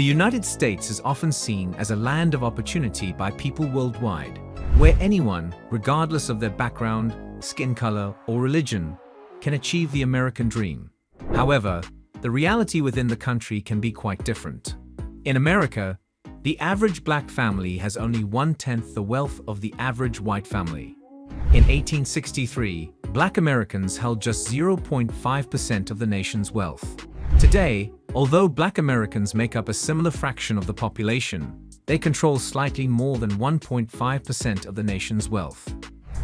The United States is often seen as a land of opportunity by people worldwide, where anyone, regardless of their background, skin color, or religion, can achieve the American dream. However, the reality within the country can be quite different. In America, the average black family has only 1/10 the wealth of the average white family. In 1863, black Americans held just 0.5% of the nation's wealth. Today, although black Americans make up a similar fraction of the population, they control slightly more than 1.5% of the nation's wealth.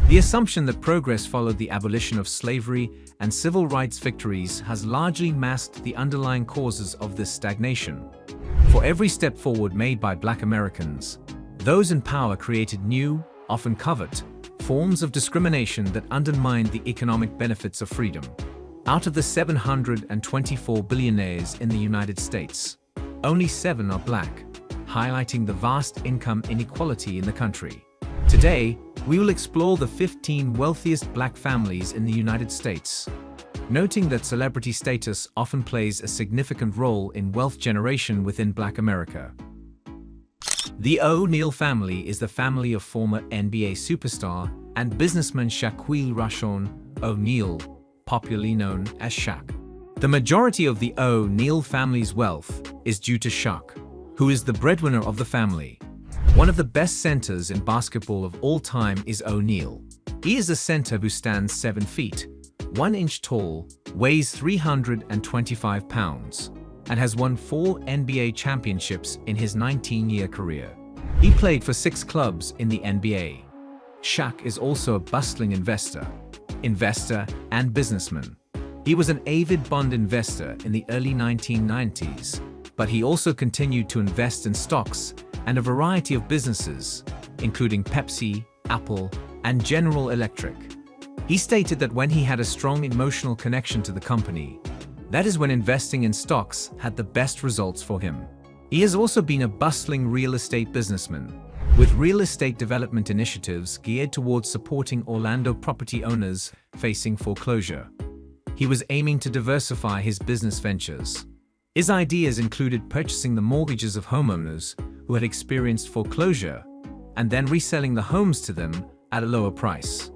The assumption that progress followed the abolition of slavery and civil rights victories has largely masked the underlying causes of this stagnation. For every step forward made by black Americans, those in power created new, often covert, forms of discrimination that undermined the economic benefits of freedom. Out of the 724 billionaires in the United States, only 7 are black, highlighting the vast income inequality in the country. Today, we will explore the 15 wealthiest black families in the United States, noting that celebrity status often plays a significant role in wealth generation within black America. The O'Neal family is the family of former NBA superstar and businessman Shaquille O'Neal, popularly known as Shaq. The majority of the O'Neal family's wealth is due to Shaq, who is the breadwinner of the family. One of the best centers in basketball of all time is O'Neal. He is a center who stands 7 feet, 1 inch tall, weighs 325 pounds, and has won 4 NBA championships in his 19-year career. He played for 6 clubs in the NBA. Shaq is also a bustling investor and businessman. He was an avid bond investor in the early 1990s, but he also continued to invest in stocks and a variety of businesses, including Pepsi, Apple, and General Electric. He stated that when he had a strong emotional connection to the company, that is when investing in stocks had the best results for him. He has also been a bustling real estate businessman, with real estate development initiatives geared towards supporting Orlando property owners facing foreclosure. He was aiming to diversify his business ventures. His ideas included purchasing the mortgages of homeowners who had experienced foreclosure and then reselling the homes to them at a lower price.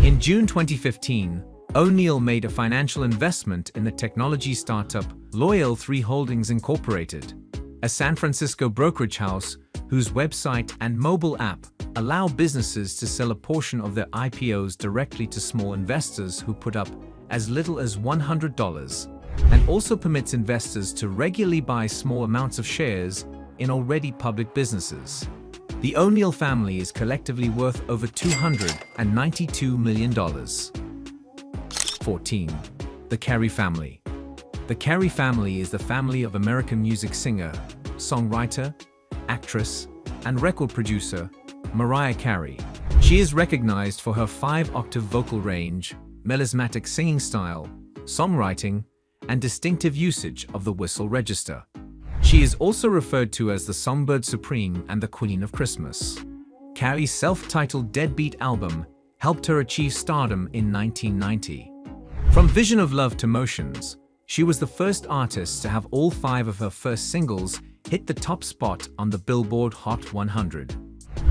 In June 2015, O'Neal made a financial investment in the technology startup Loyal3 Holdings Incorporated, a San Francisco brokerage house whose website and mobile app allow businesses to sell a portion of their IPOs directly to small investors who put up as little as $100, and also permits investors to regularly buy small amounts of shares in already public businesses. The O'Neal family is collectively worth over $292 million. 14. The Carey family. The Carey family is the family of American music singer, songwriter, actress, and record producer Mariah Carey. She is recognized for her 5-octave vocal range, melismatic singing style, songwriting, and distinctive usage of the whistle register. She is also referred to as the Songbird Supreme and the Queen of Christmas. Carey's self-titled Deadbeat album helped her achieve stardom in 1990. From Vision of Love to Motions, she was the first artist to have all 5 of her first singles hit the top spot on the Billboard Hot 100.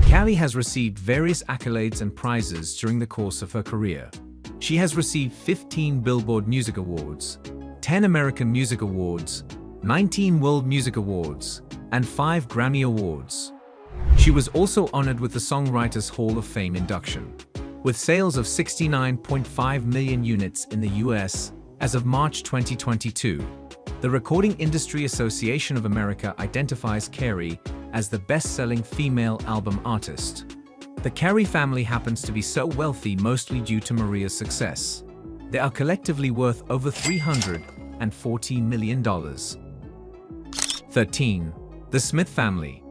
Carey has received various accolades and prizes during the course of her career. She has received 15 Billboard Music Awards, 10 American Music Awards, 19 World Music Awards, and 5 Grammy Awards. She was also honored with the Songwriters Hall of Fame induction. With sales of 69.5 million units in the US as of March 2022, the Recording Industry Association of America identifies Carey as the best-selling female album artist. The Carey family happens to be so wealthy mostly due to Mariah's success. They are collectively worth over $314 million. 13. The Smith family.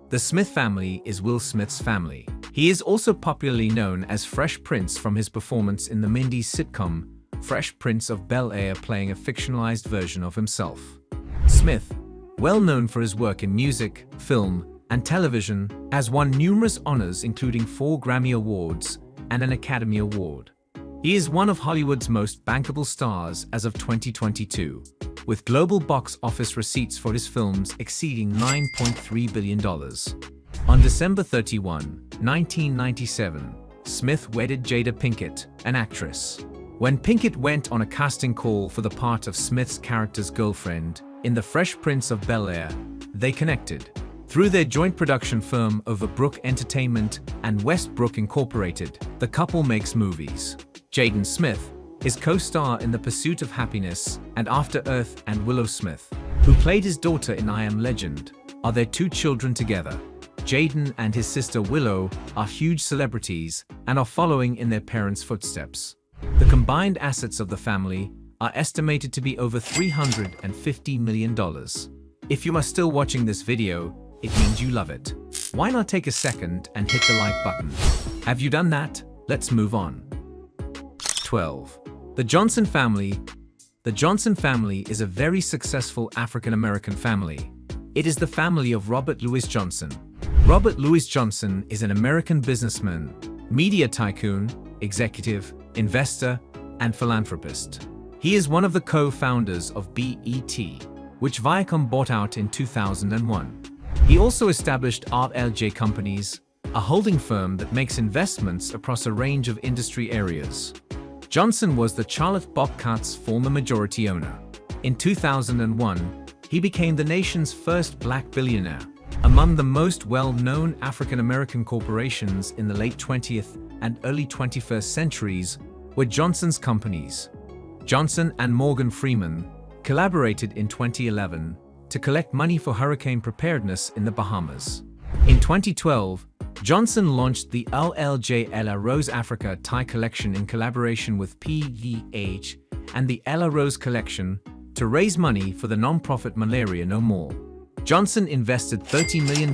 The Smith family is Will Smith's family. He is also popularly known as Fresh Prince from his performance in the Mindy's sitcom Fresh Prince of Bel-Air, playing a fictionalized version of himself. Smith, well known for his work in music, film, and television, has won numerous honors including 4 Grammy Awards and an Academy Award. He is one of Hollywood's most bankable stars as of 2022. with global box office receipts for his films exceeding $9.3 billion. On December 31, 1997, Smith wedded Jada Pinkett, an actress. When Pinkett went on a casting call for the part of Smith's character's girlfriend in The Fresh Prince of Bel-Air, they connected. Through their joint production firm Overbrook Entertainment and Westbrook Incorporated, the couple makes movies. Jaden Smith, his co-star in The Pursuit of Happiness and After Earth, and Willow Smith, who played his daughter in I Am Legend, are their two children together. Jaden and his sister Willow are huge celebrities and are following in their parents' footsteps. The combined assets of the family are estimated to be over $350 million. If you are still watching this video, it means you love it. Why not take a second and hit the like button? Have you done that? Let's move on. 12. The Johnson family. The Johnson family is a very successful African-American family. It is the family of Robert Louis Johnson. Robert Louis Johnson is an American businessman, media tycoon, executive, investor, and philanthropist. He is one of the co-founders of BET, which Viacom bought out in 2001. He also established RLJ Companies, a holding firm that makes investments across a range of industry areas. Johnson was the Charlotte Bobcats' former majority owner. In 2001, he became the nation's first black billionaire. Among the most well-known African-American corporations in the late 20th and early 21st centuries were Johnson's companies. Johnson and Morgan Freeman collaborated in 2011 to collect money for hurricane preparedness in the Bahamas. In 2012, Johnson launched the LLJ Ella Rose Africa Thai Collection in collaboration with PVH and the Ella Rose Collection to raise money for the non-profit Malaria No More. Johnson invested $30 million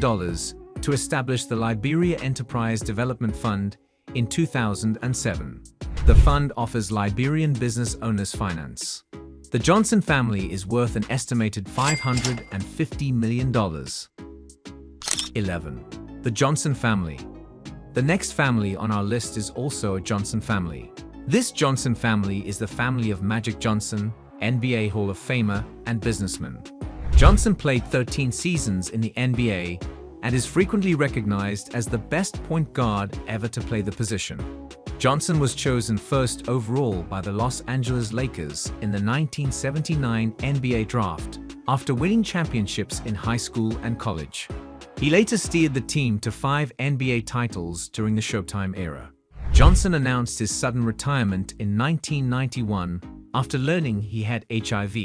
to establish the Liberia Enterprise Development Fund in 2007. The fund offers Liberian business owners finance. The Johnson family is worth an estimated $550 million. 11. The Johnson family. The next family on our list is also a Johnson family. This Johnson family is the family of Magic Johnson, NBA Hall of Famer and businessman. Johnson played 13 seasons in the NBA and is frequently recognized as the best point guard ever to play the position. Johnson was chosen first overall by the Los Angeles Lakers in the 1979 NBA draft after winning championships in high school and college. He later steered the team to 5 NBA titles during the Showtime era. Johnson announced his sudden retirement in 1991 after learning he had HIV,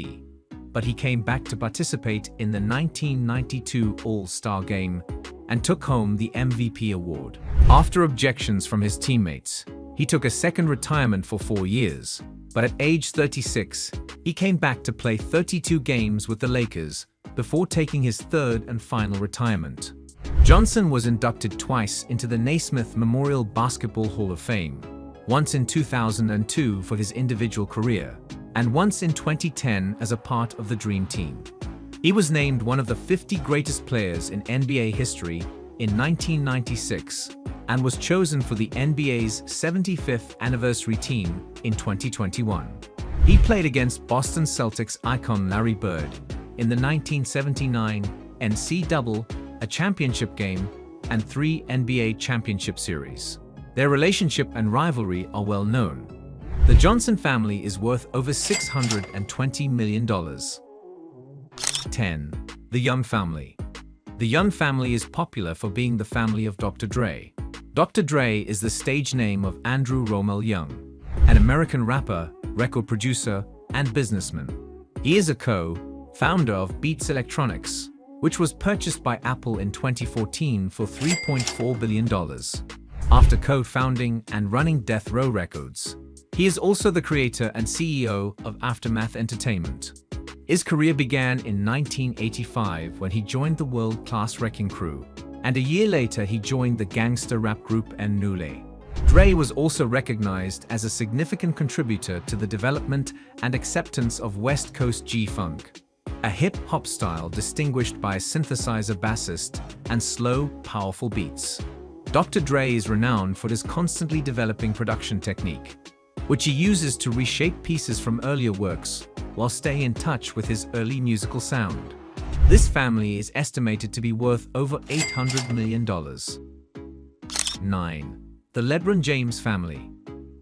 but he came back to participate in the 1992 All-Star Game and took home the MVP award. After objections from his teammates, he took a second retirement for 4 years, but at age 36, he came back to play 32 games with the Lakers before taking his third and final retirement. Johnson was inducted twice into the Naismith Memorial Basketball Hall of Fame, once in 2002 for his individual career, and once in 2010 as a part of the Dream Team. He was named one of the 50 greatest players in NBA history in 1996 and was chosen for the NBA's 75th anniversary team in 2021. He played against Boston Celtics icon Larry Bird in the 1979 NCAA, a championship game, and 3 NBA championship series. Their relationship and rivalry are well known. The Johnson family is worth over $620 million. 10. The Young family. The Young family is popular for being the family of Dr. Dre. Dr. Dre is the stage name of Andrew Romel Young, an American rapper, record producer, and businessman. He is a co-founder of Beats Electronics, which was purchased by Apple in 2014 for $3.4 billion. After co-founding and running Death Row Records, he is also the creator and CEO of Aftermath Entertainment. His career began in 1985 when he joined the world-class Wrecking Crew, and a year later he joined the gangster rap group N-Nule. Dre was also recognized as a significant contributor to the development and acceptance of West Coast G-Funk, a hip-hop style distinguished by a synthesizer bassist and slow, powerful beats. Dr. Dre is renowned for his constantly developing production technique. which he uses to reshape pieces from earlier works while staying in touch with his early musical sound. This family is estimated to be worth over $800 million. 9. The LeBron James family.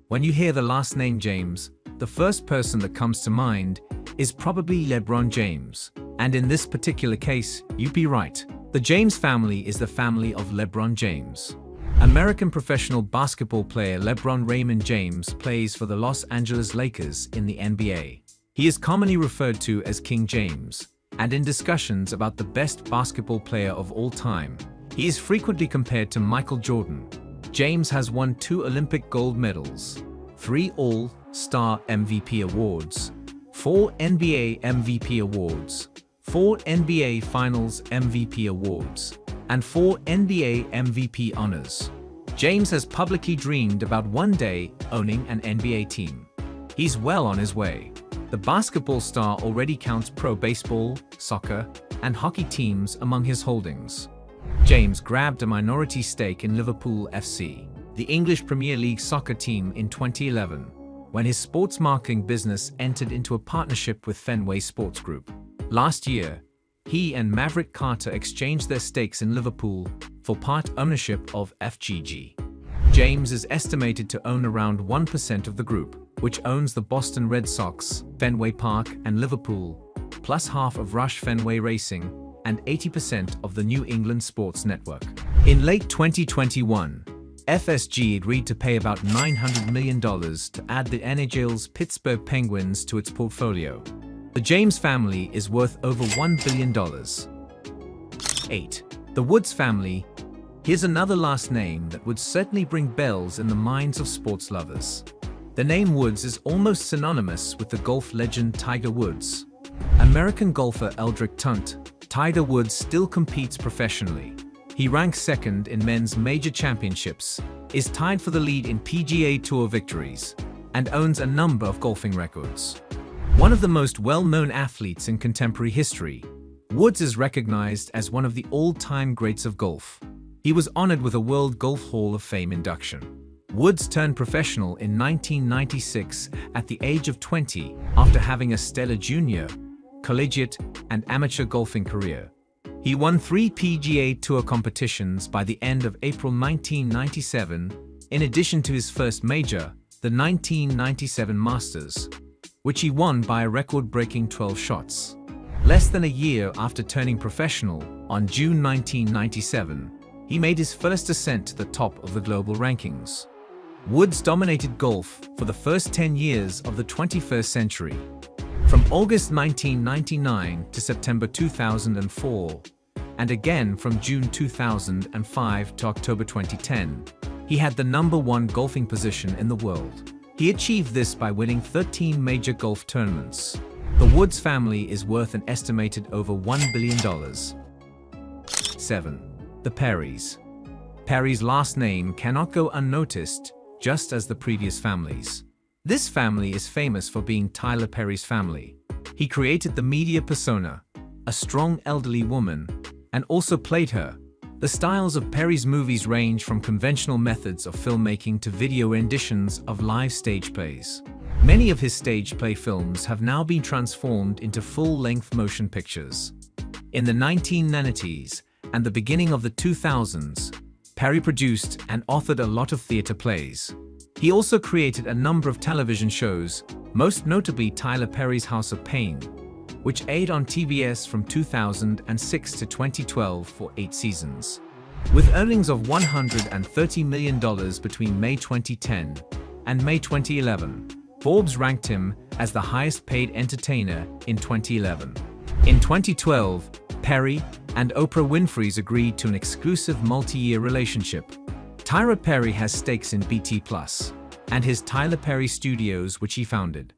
When you hear the last name James, the first person that comes to mind is probably LeBron James. And in this particular case, you'd be right. The James family is the family of LeBron James. American professional basketball player LeBron Raymond James plays for the Los Angeles Lakers in the NBA. He is commonly referred to as King James, and in discussions about the best basketball player of all time, he is frequently compared to Michael Jordan. James has won 2 Olympic gold medals, 3 All-Star MVP awards, 4 NBA MVP awards, 4 NBA Finals MVP awards, and 4 NBA MVP honors. James has publicly dreamed about one day owning an NBA team. He's well on his way. The basketball star already counts pro baseball, soccer, and hockey teams among his holdings. James grabbed a minority stake in Liverpool FC, the English Premier League soccer team, in 2011, when his sports marketing business entered into a partnership with Fenway Sports Group. Last year, he and Maverick Carter exchanged their stakes in Liverpool for part ownership of FGG. James is estimated to own around 1% of the group, which owns the Boston Red Sox, Fenway Park, and Liverpool, plus half of Rush Fenway Racing, and 80% of the New England Sports Network. In late 2021, FSG agreed to pay about $900 million to add the NHL's Pittsburgh Penguins to its portfolio. The James family is worth over $1 billion. 8. The Woods family. Here's another last name that would certainly bring bells in the minds of sports lovers. The name Woods is almost synonymous with the golf legend Tiger Woods. American golfer Eldrick Tunt, Tiger Woods still competes professionally. He ranks second in men's major championships, is tied for the lead in PGA Tour victories, and owns a number of golfing records. One of the most well-known athletes in contemporary history, Woods is recognized as one of the all-time greats of golf. He was honored with a World Golf Hall of Fame induction. Woods turned professional in 1996 at the age of 20 after having a stellar junior, collegiate, and amateur golfing career. He won 3 PGA Tour competitions by the end of April 1997, in addition to his first major, the 1997 Masters, which he won by a record-breaking 12 shots. Less than a year after turning professional, on June 1997, he made his first ascent to the top of the global rankings. Woods dominated golf for the first 10 years of the 21st century. From August 1999 to September 2004, and again from June 2005 to October 2010, he had the #1 golfing position in the world. He achieved this by winning 13 major golf tournaments. The Woods family is worth an estimated over $1 billion. 7. The Perrys. Perry's last name cannot go unnoticed, just as the previous families. This family is famous for being Tyler Perry's family. He created the media persona, a strong elderly woman, and also played her. The styles of Perry's movies range from conventional methods of filmmaking to video renditions of live stage plays. Many of his stage play films have now been transformed into full-length motion pictures. In the 1990s and the beginning of the 2000s, Perry produced and authored a lot of theater plays. He also created a number of television shows, most notably Tyler Perry's House of Pain, which aired on TBS from 2006 to 2012 for 8 seasons. With earnings of $130 million between May 2010 and May 2011, Forbes ranked him as the highest-paid entertainer in 2011. In 2012, Perry and Oprah Winfrey agreed to an exclusive multi-year relationship. Tyler Perry has stakes in BT Plus and his Tyler Perry Studios, which he founded.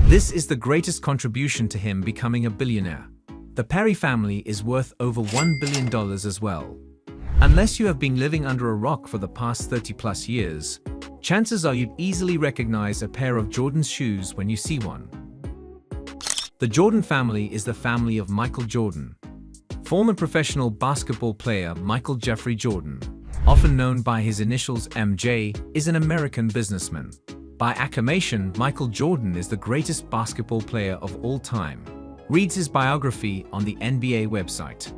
This is the greatest contribution to him becoming a billionaire. The Perry family is worth over $1 billion as well. Unless you have been living under a rock for the past 30+ years, chances are you'd easily recognize a pair of Jordan's shoes when you see one. The Jordan family is the family of Michael Jordan. Former professional basketball player Michael Jeffrey Jordan, often known by his initials MJ, is an American businessman. By acclamation, Michael Jordan is the greatest basketball player of all time. Reads his biography on the NBA website.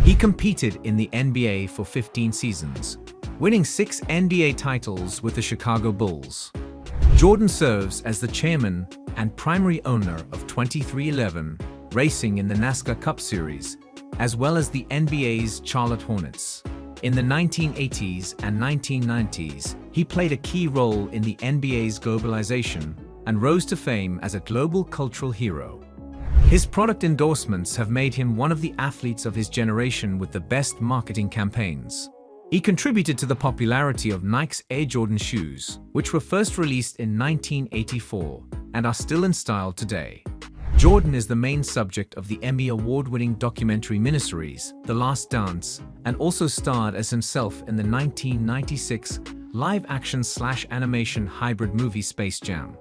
He competed in the NBA for 15 seasons, winning 6 NBA titles with the Chicago Bulls. Jordan serves as the chairman and primary owner of 23XI Racing in the NASCAR Cup Series, as well as the NBA's Charlotte Hornets. In the 1980s and 1990s, he played a key role in the NBA's globalization and rose to fame as a global cultural hero. His product endorsements have made him one of the athletes of his generation with the best marketing campaigns. He contributed to the popularity of Nike's Air Jordan shoes, which were first released in 1984 and are still in style today. Jordan is the main subject of the Emmy Award-winning documentary miniseries, The Last Dance, and also starred as himself in the 1996 live-action/animation hybrid movie Space Jam.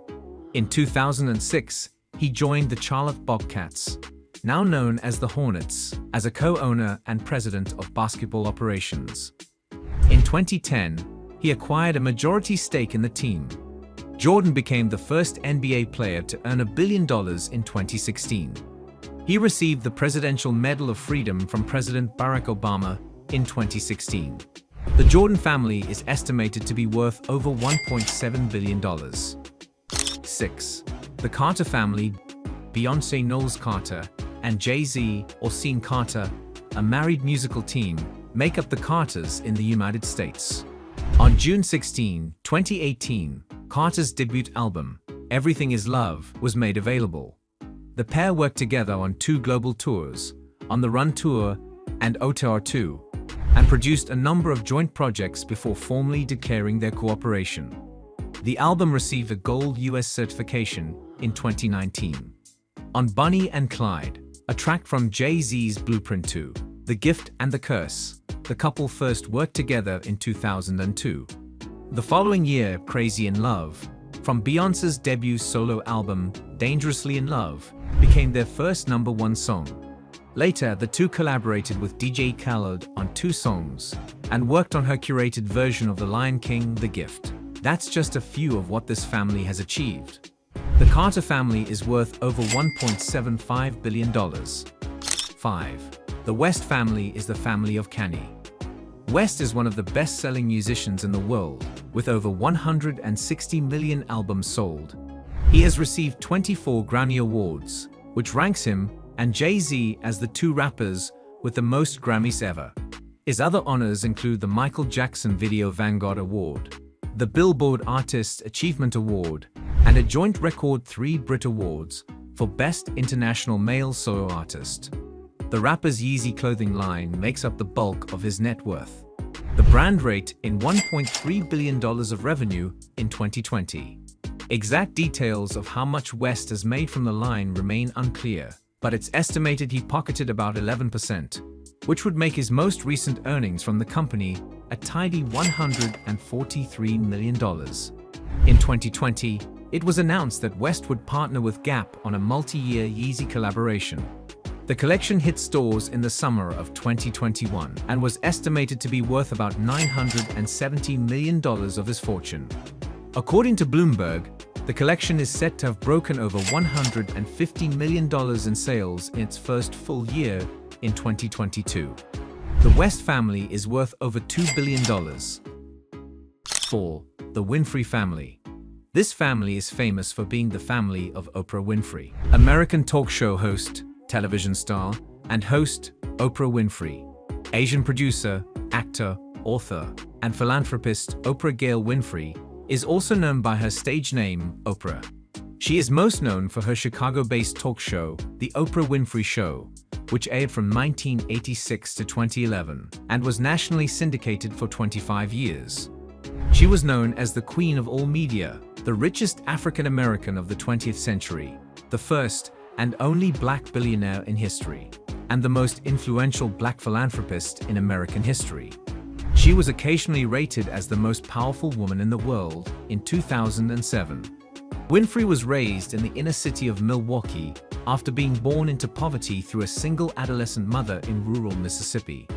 In 2006, he joined the Charlotte Bobcats, now known as the Hornets, as a co-owner and president of basketball operations. In 2010, he acquired a majority stake in the team. Jordan became the first NBA player to earn $1 billion in 2016. He received the Presidential Medal of Freedom from President Barack Obama in 2016. The Jordan family is estimated to be worth over $1.7 billion. 6. The Carter family. Beyoncé Knowles Carter and Jay-Z or Sean Carter, a married musical team, make up the Carters in the United States. On June 16, 2018, Carter's debut album, Everything Is Love, was made available. The pair worked together on 2 global tours, On the Run Tour and OTR 2, and produced a number of joint projects before formally declaring their cooperation. The album received a gold US certification in 2019. On Bonnie and Clyde, a track from Jay-Z's Blueprint 2, The Gift and the Curse, the couple first worked together in 2002. The following year, Crazy in Love, from Beyoncé's debut solo album, Dangerously in Love, became their first #1 song. Later, the two collaborated with DJ Khaled on 2 songs and worked on her curated version of The Lion King, The Gift. That's just a few of what this family has achieved. The Carter family is worth over $1.75 billion. 5. The West family is the family of Kanye. West is one of the best-selling musicians in the world, with over 160 million albums sold. He has received 24 Grammy Awards, which ranks him and Jay-Z as the 2 rappers with the most Grammys ever. His other honors include the Michael Jackson Video Vanguard Award, the Billboard Artist Achievement Award, and a joint record 3 Brit Awards for Best International Male Solo Artist. The rapper's Yeezy clothing line makes up the bulk of his net worth. The brand rate in $1.3 billion of revenue in 2020. Exact details of how much West has made from the line remain unclear, but it's estimated he pocketed about 11%, which would make his most recent earnings from the company a tidy $143 million. In 2020, it was announced that West would partner with Gap on a multi-year Yeezy collaboration. The collection hit stores in the summer of 2021 and was estimated to be worth about $970 million of his fortune. According to Bloomberg, the collection is said to have broken over $150 million in sales in its first full year in 2022. The West family is worth over $2 billion. 4. The Winfrey family. This family is famous for being the family of Oprah Winfrey, American talk show host, television star, and host Oprah Winfrey. Asian producer, actor, author, and philanthropist Oprah Gail Winfrey is also known by her stage name, Oprah. She is most known for her Chicago-based talk show, The Oprah Winfrey Show, which aired from 1986 to 2011 and was nationally syndicated for 25 years. She was known as the Queen of All Media, the richest African American of the 20th century, the first and only Black billionaire in history, and the most influential Black philanthropist in American history. She was occasionally rated as the most powerful woman in the world in 2007. Winfrey was raised in the inner city of Milwaukee after being born into poverty through a single adolescent mother in rural Mississippi.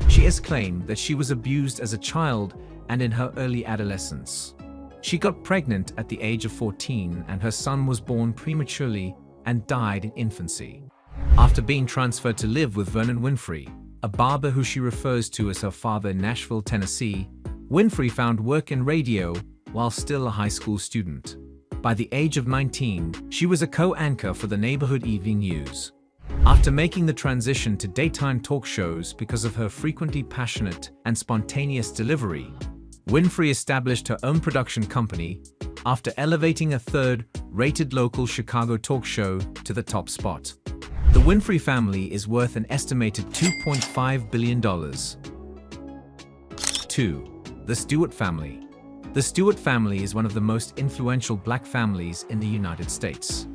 She has claimed that she was abused as a child and in her early adolescence. She got pregnant at the age of 14 and her son was born prematurely and died in infancy. After being transferred to live with Vernon Winfrey, a barber who she refers to as her father in Nashville, Tennessee, Winfrey found work in radio while still a high school student. By the age of 19, she was a co-anchor for the neighborhood evening news. After making the transition to daytime talk shows because of her frequently passionate and spontaneous delivery, Winfrey established her own production company after elevating a third-rated local Chicago talk show to the top spot. The Winfrey family is worth an estimated $2.5 billion. 2. The Stewart family. The Stewart family is one of the most influential black families in the United States.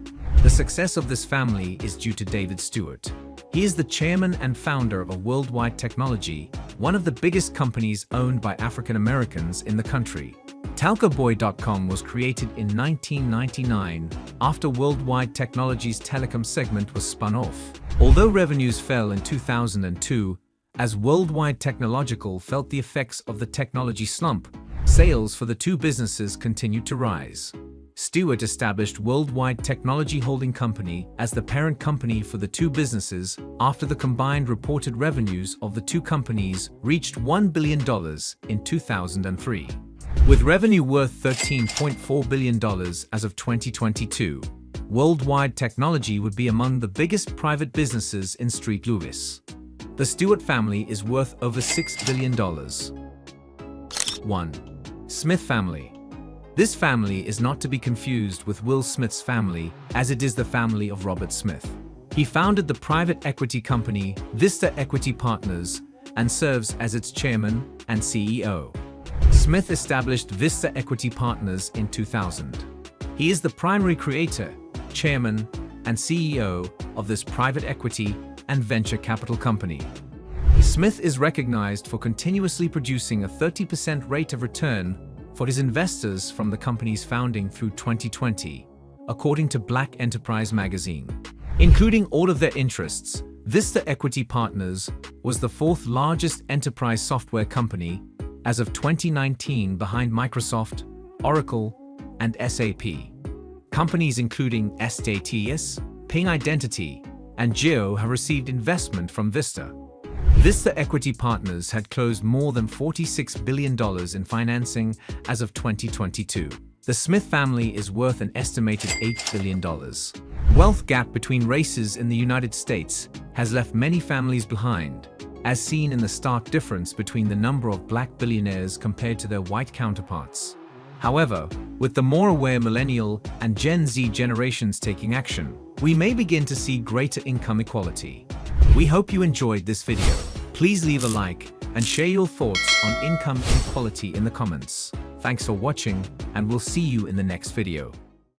The success of this family is due to David Stewart. He is the chairman and founder of Worldwide Technology, one of the biggest companies owned by African Americans in the country. Talcoboy.com was created in 1999 after Worldwide Technology's telecom segment was spun off. Although revenues fell in 2002, as Worldwide Technological felt the effects of the technology slump, sales for the two businesses continued to rise. Stewart established Worldwide Technology Holding Company as the parent company for the two businesses after the combined reported revenues of the two companies reached $1 billion in 2003. With revenue worth $13.4 billion as of 2022, Worldwide Technology would be among the biggest private businesses in St. Louis. The Stewart family is worth over $6 billion. 1. Smith family. This family is not to be confused with Will Smith's family, as it is the family of Robert Smith. He founded the private equity company Vista Equity Partners and serves as its chairman and CEO. Smith established Vista Equity Partners in 2000. He is the primary creator, chairman, and CEO of this private equity and venture capital company. Smith is recognized for continuously producing a 30% rate of return for his investors from the company's founding through 2020, according to Black Enterprise magazine. Including all of their interests, Vista Equity Partners was the fourth largest enterprise software company as of 2019 behind Microsoft, Oracle, and SAP. Companies including SATS, Ping Identity, and Geo have received investment from Vista. Vista Equity Partners had closed more than $46 billion in financing as of 2022. The Smith family is worth an estimated $8 billion. Wealth gap between races in the United States has left many families behind, as seen in the stark difference between the number of black billionaires compared to their white counterparts. However, with the more aware millennial and Gen Z generations taking action, we may begin to see greater income equality. We hope you enjoyed this video. Please leave a like and share your thoughts on income inequality in the comments. Thanks for watching, and we'll see you in the next video.